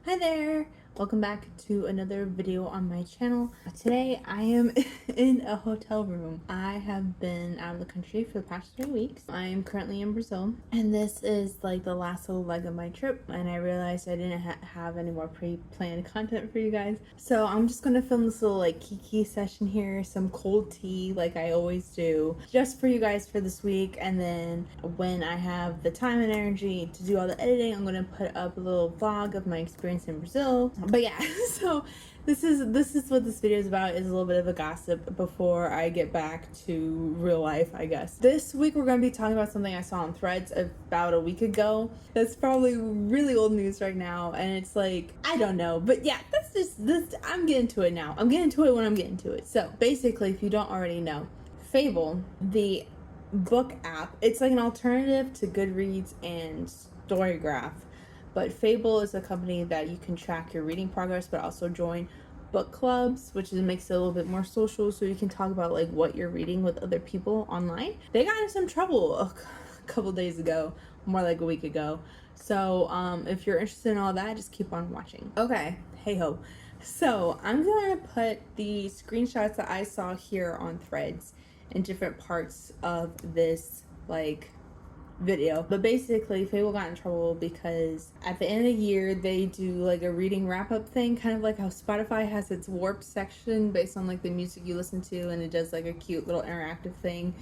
Hi there! Welcome back to another video on my channel. Today I am in a hotel room. I have been out of the country for the past 3 weeks. I am currently in Brazil and this is like the last little leg of my trip, and I realized I didn't have any more pre-planned content for you guys. So I'm just gonna film this little like kiki session here, some cold tea like I always do, just for you guys for this week, and then when I have the time and energy to do all the editing, I'm gonna put up a little vlog of my experience in Brazil. But yeah, so this is what this video is about, is a little bit of a gossip before I get back to real life, I guess. This week we're gonna be talking about something I saw on Threads about a week ago. That's probably really old news right now, and it's like, I don't know, but yeah, that's just this. I'm getting to it now. I'm getting to it when I'm getting to it. So basically, if you don't already know, Fable, the book app, it's like an alternative to Goodreads and Storygraph, but Fable is a company that you can track your reading progress but also join book clubs, which makes it a little bit more social, so you can talk about like what you're reading with other people online. They got in some trouble a couple days ago, more like a week ago. So if you're interested in all that, just keep on watching. Okay, hey ho. So I'm gonna put the screenshots that I saw here on Threads in different parts of this like video. But basically, Fable got in trouble because at the end of the year they do like a reading wrap-up thing, kind of like how Spotify has its warped section based on like the music you listen to, and it does like a cute little interactive thing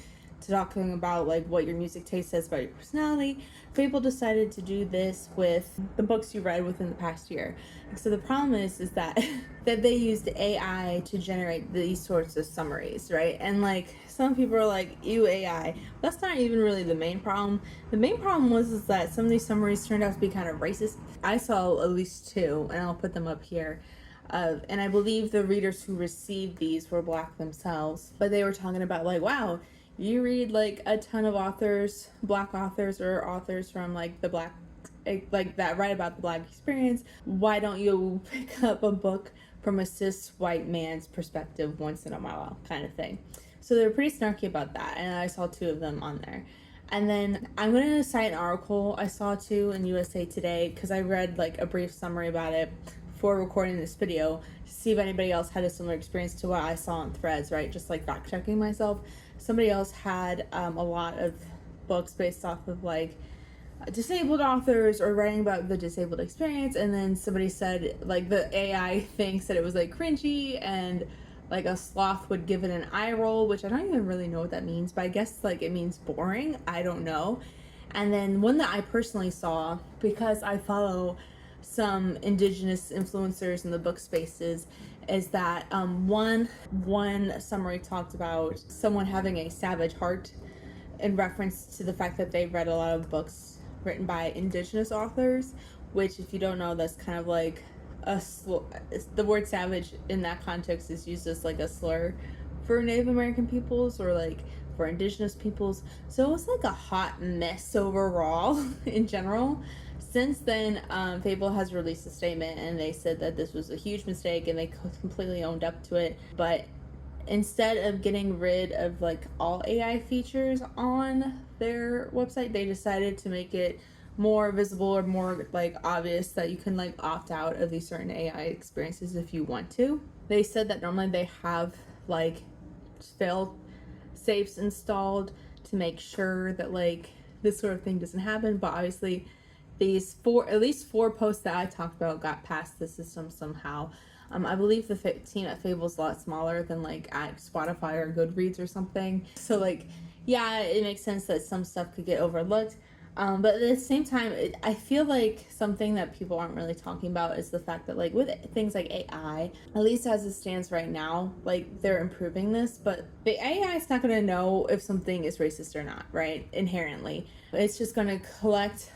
to talking about like what your music taste says about your personality. Fable decided to do this with the books you read within the past year. So the problem is that that they used AI to generate these sorts of summaries, right? And like some people are like, ew, AI. That's not even really the main problem. The main problem is that some of these summaries turned out to be kind of racist. I saw at least two, and I'll put them up here. And I believe the readers who received these were Black themselves, but they were talking about like, wow, you read like a ton of authors, Black authors, or authors from like the Black, like that write about the Black experience. Why don't you pick up a book from a cis white man's perspective once in a while, kind of thing? So they're pretty snarky about that, and I saw two of them on there. And then I'm gonna cite an article I saw too in USA Today, because I read like a brief summary about it before recording this video to see if anybody else had a similar experience to what I saw on Threads, right? Just like fact checking myself. Somebody else had a lot of books based off of like disabled authors or writing about the disabled experience, and then somebody said like the AI thinks that it was like cringy, and like a sloth would give it an eye roll, which I don't even really know what that means, but I guess like it means boring. I don't know. And then one that I personally saw, because I follow some indigenous influencers in the book spaces, is that one summary talked about someone having a savage heart in reference to the fact that they read a lot of books written by indigenous authors, which, if you don't know, that's kind of like the word savage in that context is used as like a slur for Native American peoples or like for indigenous peoples. So it was like a hot mess overall in general. Since then, Fable has released a statement, and they said that this was a huge mistake and they completely owned up to it. But instead of getting rid of like all AI features on their website, they decided to make it more visible or more like obvious that you can like opt out of these certain AI experiences if you want to. They said that normally they have like fail safes installed to make sure that like this sort of thing doesn't happen, but obviously these at least four posts that I talked about got past the system somehow. I believe the team at Fable's a lot smaller than like at Spotify or Goodreads or something. So like, yeah, it makes sense that some stuff could get overlooked. But at the same time, I feel like something that people aren't really talking about is the fact that like with things like AI, at least as it stands right now, like they're improving this, but the AI is not going to know if something is racist or not, right? Inherently, it's just going to collect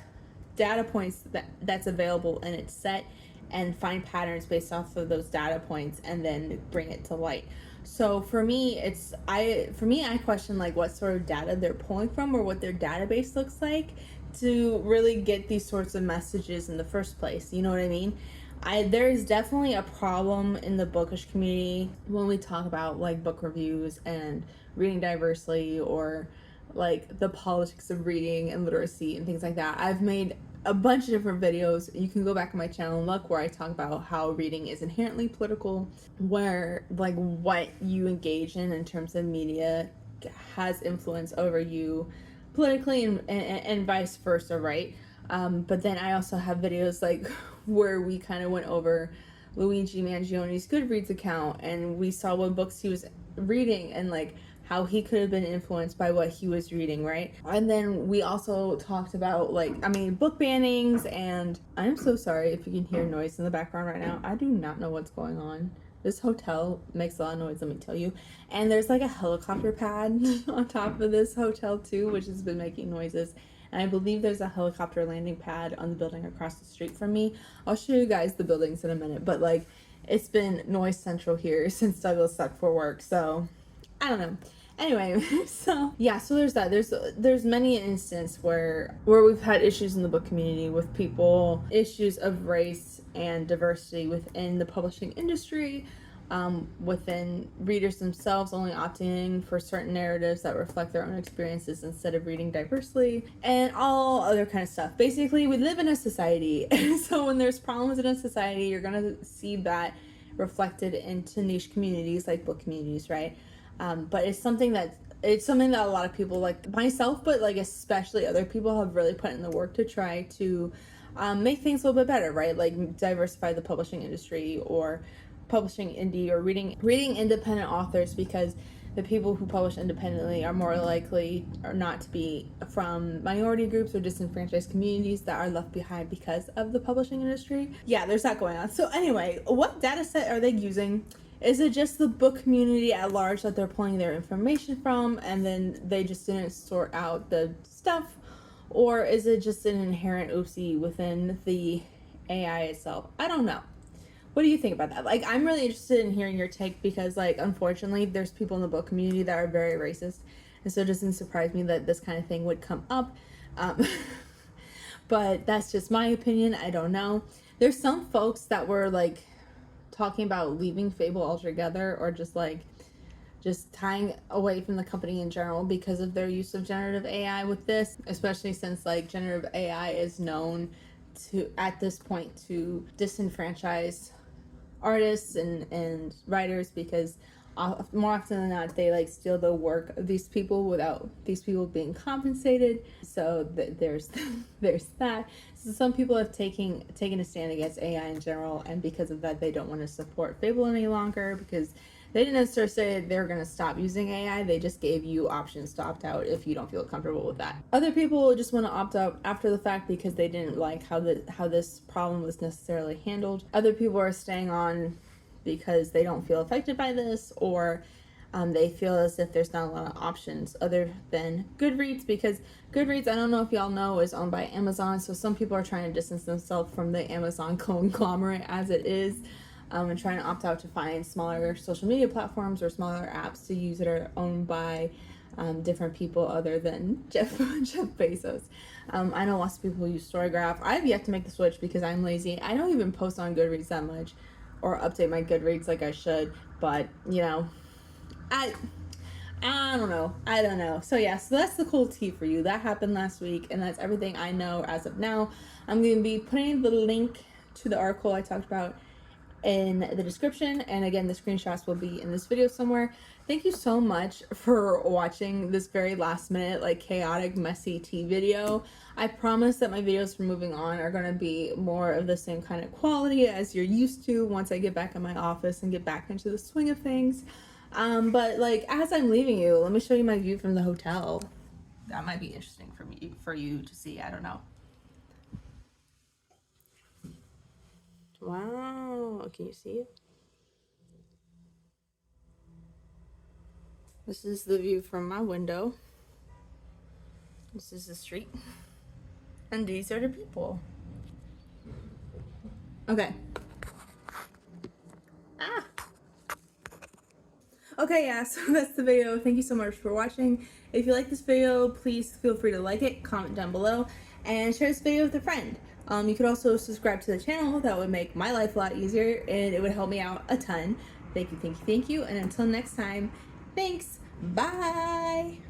data points that's available in its set and find patterns based off of those data points and then bring it to light. So for me, I question like what sort of data they're pulling from or what their database looks like to really get these sorts of messages in the first place. You know what I mean? There is definitely a problem in the bookish community when we talk about like book reviews and reading diversely, or like the politics of reading and literacy and things like that. I've made a bunch of different videos. You can go back on my channel and look, where I talk about how reading is inherently political, where like what you engage in terms of media has influence over you politically, and vice versa, right? But then I also have videos like where we kind of went over Luigi Mangioni's Goodreads account, and we saw what books he was reading and like how he could have been influenced by what he was reading, right? And then we also talked about book bannings. And I'm so sorry if you can hear noise in the background right now. I do not know what's going on. This hotel makes a lot of noise, let me tell you. And there's like a helicopter pad on top of this hotel too, which has been making noises. And I believe there's a helicopter landing pad on the building across the street from me. I'll show you guys the buildings in a minute, but like it's been noise central here since Douglas left for work, so I don't know. Anyway, so yeah, so there's that. There's many instances where we've had issues in the book community with people, issues of race and diversity within the publishing industry, within readers themselves only opting for certain narratives that reflect their own experiences instead of reading diversely, and all other kind of stuff. Basically, we live in a society, and so when there's problems in a society, you're gonna see that reflected into niche communities like book communities, right? But it's something that a lot of people, like myself, but like especially other people, have really put in the work to try to make things a little bit better, right? Like diversify the publishing industry, or publishing indie, or reading independent authors, because the people who publish independently are more likely or not to be from minority groups or disenfranchised communities that are left behind because of the publishing industry. Yeah, there's that going on. So anyway, what data set are they using? Is it just the book community at large that they're pulling their information from, and then they just didn't sort out the stuff? Or is it just an inherent oopsie within the AI itself? I don't know. What do you think about that? Like, I'm really interested in hearing your take, because like unfortunately there's people in the book community that are very racist, and so it doesn't surprise me that this kind of thing would come up. But that's just my opinion. I don't know. There's some folks that were like talking about leaving Fable altogether, or just tying away from the company in general because of their use of generative AI with this, especially since like generative AI is known to, at this point, to disenfranchise artists and writers, because more often than not they like steal the work of these people without these people being compensated. So there's there's that. So some people have taken a stand against AI in general, and because of that they don't want to support Fable any longer, because they didn't necessarily say they're going to stop using AI. They just gave you options to opt out if you don't feel comfortable with that. Other people just want to opt out after the fact because they didn't like how this problem was necessarily handled. Other people are staying on because they don't feel affected by this, or they feel as if there's not a lot of options other than Goodreads, because Goodreads, I don't know if y'all know, is owned by Amazon. So some people are trying to distance themselves from the Amazon conglomerate as it is. And trying to opt out to find smaller social media platforms or smaller apps to use that are owned by different people other than Jeff Bezos. I know lots of people use Storygraph. I have yet to make the switch because I'm lazy. I don't even post on Goodreads that much, or update my Goodreads like I should. But you know, I don't know. I don't know. So yeah, so that's the cool tea for you. That happened last week, and that's everything I know as of now. I'm going to be putting the link to the article I talked about in the description, and again the screenshots will be in this video somewhere. Thank you so much for watching this very last minute, like chaotic, messy tea video. I promise that my videos from moving on are going to be more of the same kind of quality as you're used to once I get back in my office and get back into the swing of things. But like, as I'm leaving you, let me show you my view from the hotel. That might be interesting for you to see. I don't know. Wow, can you see it? This is the view from my window. This is the street. And these are the people. Okay. Ah! Okay, yeah, so that's the video. Thank you so much for watching. If you like this video, please feel free to like it, comment down below, and share this video with a friend. You could also subscribe to the channel. That would make my life a lot easier, and it would help me out a ton. Thank you, thank you, thank you, and until next time, thanks, bye!